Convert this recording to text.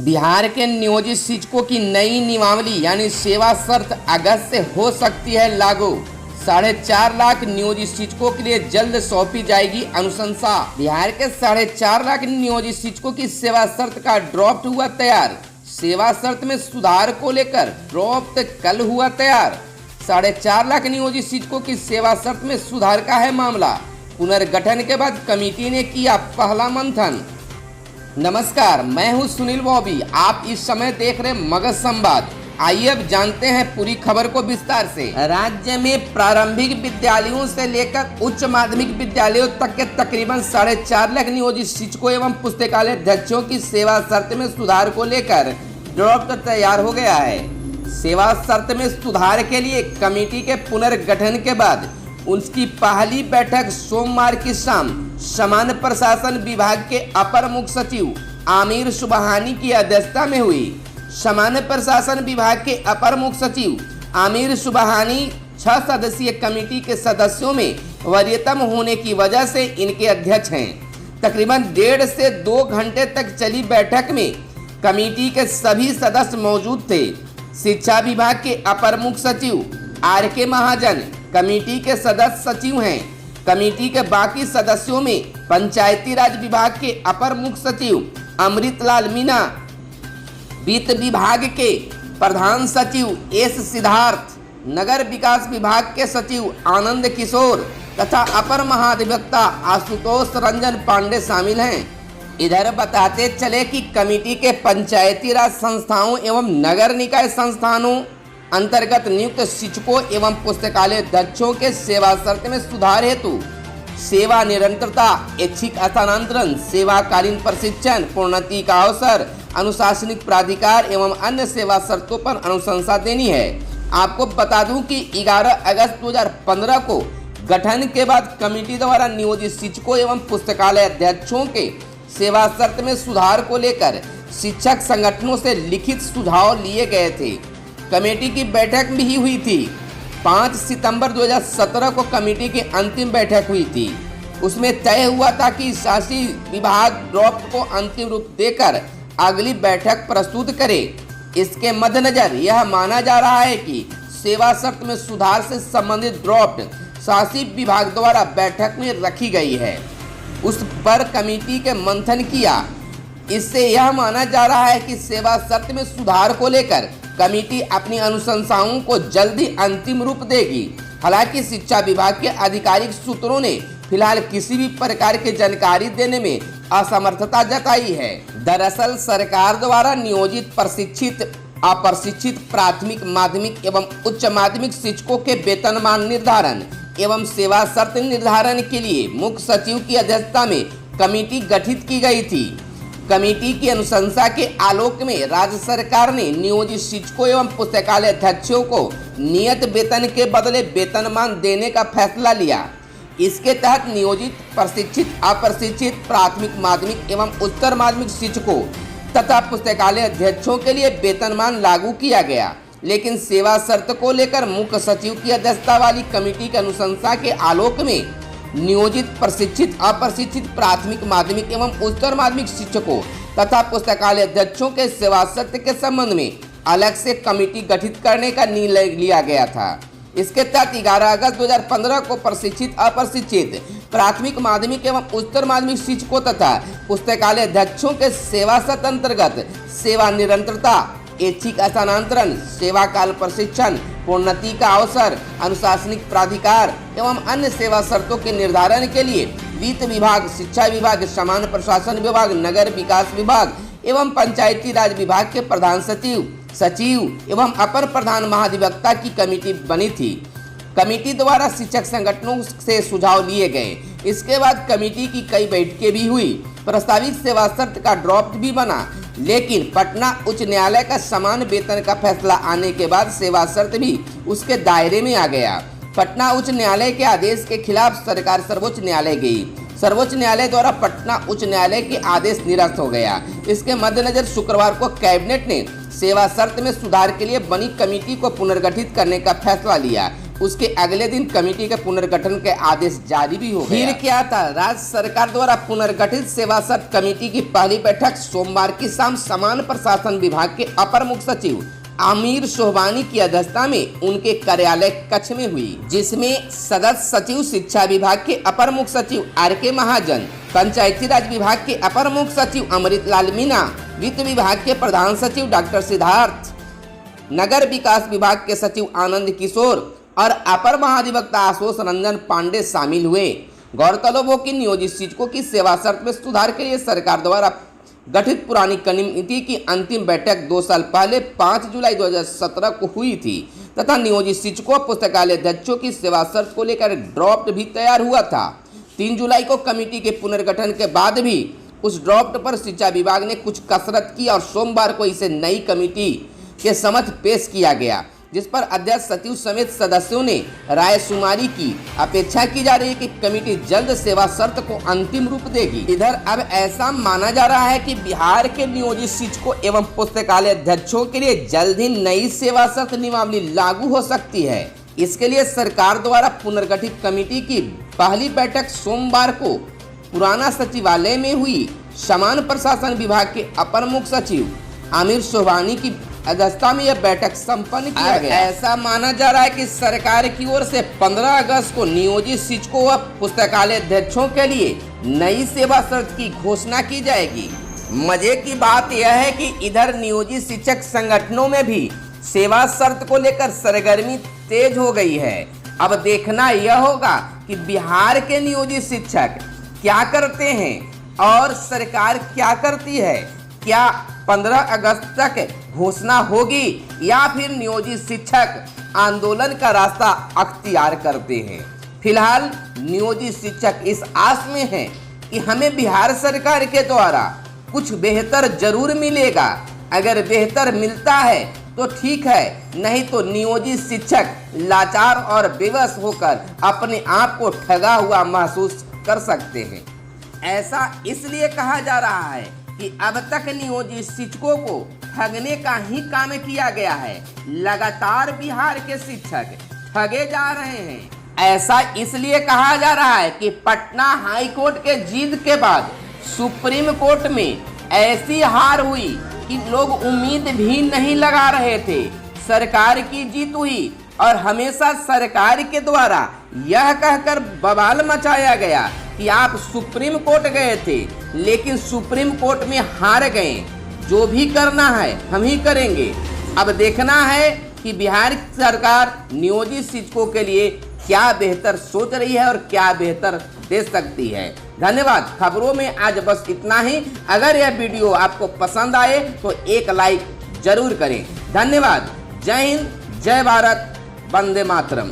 बिहार के नियोजित शिक्षकों की नई नियमावली यानी सेवा शर्त अगस्त से हो सकती है लागू। 4.5 लाख नियोजित शिक्षकों के लिए जल्द सौंपी जाएगी अनुशंसा। बिहार के 4.5 लाख नियोजित शिक्षकों की सेवा शर्त का ड्राफ्ट हुआ तैयार। सेवा शर्त में सुधार को लेकर ड्राफ्ट कल हुआ तैयार। 4.5 लाख नियोजित शिक्षकों की सेवा शर्त में सुधार का है मामला। पुनर्गठन के बाद कमेटी ने किया पहला मंथन। नमस्कार, मैं हूं सुनील बॉबी। आप इस समय देख रहे मगध संवाद। आइए अब जानते हैं पूरी खबर को विस्तार से। राज्य में प्रारंभिक विद्यालयों से लेकर उच्च माध्यमिक विद्यालयों तक के तकरीबन 4.5 लाख नियोजित शिक्षकों एवं पुस्तकालय अध्यक्षों की सेवा शर्त में सुधार को लेकर ड्राफ्ट तैयार हो गया है। सेवा शर्त में सुधार के लिए कमेटी के पुनर्गठन के बाद उसकी पहली बैठक सोमवार की शाम सामान्य प्रशासन विभाग के अपर मुख्य सचिव आमिर सुबहानी की अध्यक्षता में हुई। सामान्य प्रशासन विभाग के अपर मुख्य सचिव आमिर सुबहानी 6 सदस्यीय कमेटी के सदस्यों में वरीयतम होने की वजह से इनके अध्यक्ष हैं। तकरीबन 1.5 से 2 घंटे तक चली बैठक में कमेटी के सभी सदस्य मौजूद थे। शिक्षा विभाग के अपर मुख्य सचिव RK महाजन कमेटी के सदस्य सचिव हैं। कमेटी के बाकी सदस्यों में पंचायती राज विभाग के अपर मुख्य सचिव अमृतलाल मीणा, वित्त विभाग के प्रधान सचिव S सिद्धार्थ, नगर विकास विभाग के सचिव आनंद किशोर तथा अपर महाधिवक्ता आशुतोष रंजन पांडे शामिल हैं। इधर बताते चले कि कमेटी के पंचायती राज संस्थाओं एवं नगर निकाय संस्थानों अंतर्गत नियुक्त शिक्षकों एवं पुस्तकालय अध्यक्षों के सेवा शर्त में सुधार हेतु सेवा निरंतरता, ऐच्छिक स्थानांतरण, सेवाकालीन प्रशिक्षण, प्रोन्नति का अवसर, अनुशासनिक प्राधिकार एवं अन्य सेवा शर्तों पर अनुशंसा देनी है। आपको बता दूं कि 11 अगस्त 2015 को गठन के बाद कमेटी द्वारा नियोजित शिक्षकों एवं पुस्तकालय अध्यक्षों के सेवा शर्त में सुधार को लेकर शिक्षक संगठनों से लिखित सुझाव लिए गए थे। कमेटी की बैठक भी हुई थी। 5 सितंबर 2017 को कमेटी की अंतिम बैठक हुई थी। उसमें तय हुआ था कि शासी विभाग ड्राफ्ट को अंतिम रूप देकर अगली बैठक प्रस्तुत करे। इसके मद्देनजर यह माना जा रहा है कि सेवा शर्त में सुधार से संबंधित ड्राफ्ट शासी विभाग द्वारा बैठक में रखी गई है। उस पर कमेटी के मंथन किया। इससे यह माना जा रहा है कि सेवा शर्त में सुधार को लेकर कमेटी अपनी अनुशंसाओं को जल्दी अंतिम रूप देगी। हालांकि शिक्षा विभाग के आधिकारिक सूत्रों ने फिलहाल किसी भी प्रकार की जानकारी देने में असमर्थता जताई है। दरअसल सरकार द्वारा नियोजित प्रशिक्षित अप्रशिक्षित प्राथमिक, माध्यमिक एवं उच्च माध्यमिक शिक्षकों के वेतनमान निर्धारण एवं सेवा शर्त निर्धारण के लिए मुख्य सचिव की अध्यक्षता में कमेटी गठित की गई थी। कमेटी की अनुशंसा के आलोक में राज्य सरकार ने नियोजित शिक्षकों एवं पुस्तकालय अध्यक्षों को नियत वेतन के बदले वेतनमान देने का फैसला लिया। इसके तहत नियोजित प्रशिक्षित अप्रशिक्षित प्राथमिक, माध्यमिक एवं उच्चतर माध्यमिक शिक्षकों तथा पुस्तकालय अध्यक्षों के लिए वेतनमान लागू किया गया। लेकिन सेवा शर्त को लेकर मुख्य सचिव की अध्यक्षता वाली कमेटी की अनुशंसा के आलोक में नियोजित प्रशिक्षित अप्रशिक्षित प्राथमिक, माध्यमिक एवं उच्चतर माध्यमिक शिक्षकों तथा पुस्तकालय अध्यक्षों के सेवा शर्त के संबंध में अलग से कमेटी गठित करने का निर्णय लिया गया था। इसके तहत 11 अगस्त 2015 को प्रशिक्षित अप्रशिक्षित प्राथमिक, माध्यमिक एवं उच्चतर माध्यमिक शिक्षकों तथा पुस्तकालय अध्यक्षों के सेवा शर्त अंतर्गत सेवा निरंतरता, ऐच्छिक स्थानांतरण, सेवा काल प्रशिक्षण, प्रोन्नति का अवसर, अनुशासनिक प्राधिकार एवं अन्य सेवा शर्तों के निर्धारण के लिए वित्त विभाग, शिक्षा विभाग, सामान्य प्रशासन विभाग, नगर विकास विभाग एवं पंचायती राज विभाग के प्रधान सचिव एवं अपर प्रधान महाधिवक्ता की कमेटी बनी थी। कमेटी द्वारा शिक्षक संगठनों से सुझाव लिए गए। इसके बाद कमेटी की कई बैठकें भी हुई। प्रस्तावित सेवा शर्त का ड्राफ्ट भी बना, लेकिन पटना उच्च न्यायालय का समान वेतन का फैसला आने के बाद सेवा शर्त भी उसके दायरे में आ गया। पटना उच्च न्यायालय के आदेश के खिलाफ सरकार सर्वोच्च न्यायालय गई। सर्वोच्च न्यायालय द्वारा पटना उच्च न्यायालय के आदेश निरस्त हो गया। इसके मद्देनजर शुक्रवार को कैबिनेट ने सेवा शर्त में सुधार के लिए बनी कमेटी को पुनर्गठित करने का फैसला लिया। उसके अगले दिन कमेटी के पुनर्गठन के आदेश जारी भी हो गया। फिर क्या था, राज्य सरकार द्वारा पुनर्गठित सेवा शर्त कमेटी की पहली बैठक सोमवार की शाम समान प्रशासन विभाग के अपर मुख्य सचिव आमिर सोहबानी की अध्यक्षता में उनके कार्यालय कक्ष में हुई, जिसमें सदस्य सचिव शिक्षा विभाग के अपर मुख्य सचिव RK महाजन, पंचायती राज विभाग के अपर मुख्य सचिव अमृतलाल मीणा, वित्त विभाग के प्रधान सचिव डॉक्टर सिद्धार्थ, नगर विकास विभाग के सचिव आनंद किशोर और अपर महाधिवक्ता आशुतोष रंजन पांडे शामिल हुए। गौरतलब हो कि नियोजित शिक्षकों की सेवा शर्त में सुधार के लिए सरकार द्वारा गठित पुरानी कमेटी की अंतिम बैठक 2 साल पहले 5 जुलाई 2017 को हुई थी तथा नियोजित शिक्षकों पुस्तकालय अध्यक्षों की सेवा शर्त को लेकर ड्राफ्ट भी तैयार हुआ था। 3 जुलाई को कमेटी के पुनर्गठन के बाद भी उस ड्राफ्ट पर शिक्षा विभाग ने कुछ कसरत की और सोमवार को इसे नई कमेटी के समक्ष पेश किया गया, जिस पर अध्यक्ष सचिव समेत सदस्यों ने राय शुमारी की। अपेक्षा की जा रही है कि कमेटी जल्द सेवा शर्त को अंतिम रूप देगी। इधर अब ऐसा माना जा रहा है कि बिहार के नियोजित शिक्षकों एवं पुस्तकालय अध्यक्षों के लिए जल्द ही नई सेवा शर्त नियमावली लागू हो सकती है। इसके लिए सरकार द्वारा पुनर्गठित कमेटी की पहली बैठक सोमवार को पुराना सचिवालय में हुई। समान प्रशासन विभाग के अपर मुख्य सचिव आमिर सोहबानी की अध्यक्षता में यह बैठक संपन्न किया गया। ऐसा माना जा रहा है कि सरकार की ओर से 15 अगस्त को नियोजित शिक्षकों व पुस्तकालय अध्यक्षों के लिए नई सेवा शर्त की घोषणा की जाएगी। मजे की बात यह है कि इधर नियोजित शिक्षक संगठनों में भी सेवा शर्त को लेकर सरगर्मी तेज हो गई है। अब देखना यह होगा कि बिहार के नियोजित शिक्षक क्या करते हैं और सरकार क्या करती है। क्या 15 अगस्त तक घोषणा होगी या फिर नियोजित शिक्षक आंदोलन का रास्ता अख्तियार करते हैं। फिलहाल नियोजित शिक्षक इस आस में हैं कि हमें बिहार सरकार के द्वारा कुछ बेहतर जरूर मिलेगा। अगर बेहतर मिलता है तो ठीक है, नहीं तो नियोजित शिक्षक लाचार और बेबस होकर अपने आप को ठगा हुआ महसूस कर सकते हैं। ऐसा इसलिए कहा जा रहा है कि अब तक नियोजित शिक्षकों को ठगने का ही काम किया गया है। लगातार बिहार के शिक्षक ठगे जा रहे हैं। ऐसा इसलिए कहा जा रहा है कि पटना हाई कोर्ट के जीत के बाद सुप्रीम कोर्ट में ऐसी हार हुई कि लोग उम्मीद भी नहीं लगा रहे थे। सरकार की जीत हुई और हमेशा सरकार के द्वारा यह कहकर बवाल मचाया गया कि आप सुप्रीम कोर्ट गए थे लेकिन सुप्रीम कोर्ट में हार गए, जो भी करना है हम ही करेंगे। अब देखना है कि बिहार सरकार नियोजित शिक्षकों के लिए क्या बेहतर सोच रही है और क्या बेहतर दे सकती है। धन्यवाद। खबरों में आज बस इतना ही। अगर यह वीडियो आपको पसंद आए तो एक लाइक जरूर करें। धन्यवाद। जय हिंद, जय भारत, वंदे मातरम।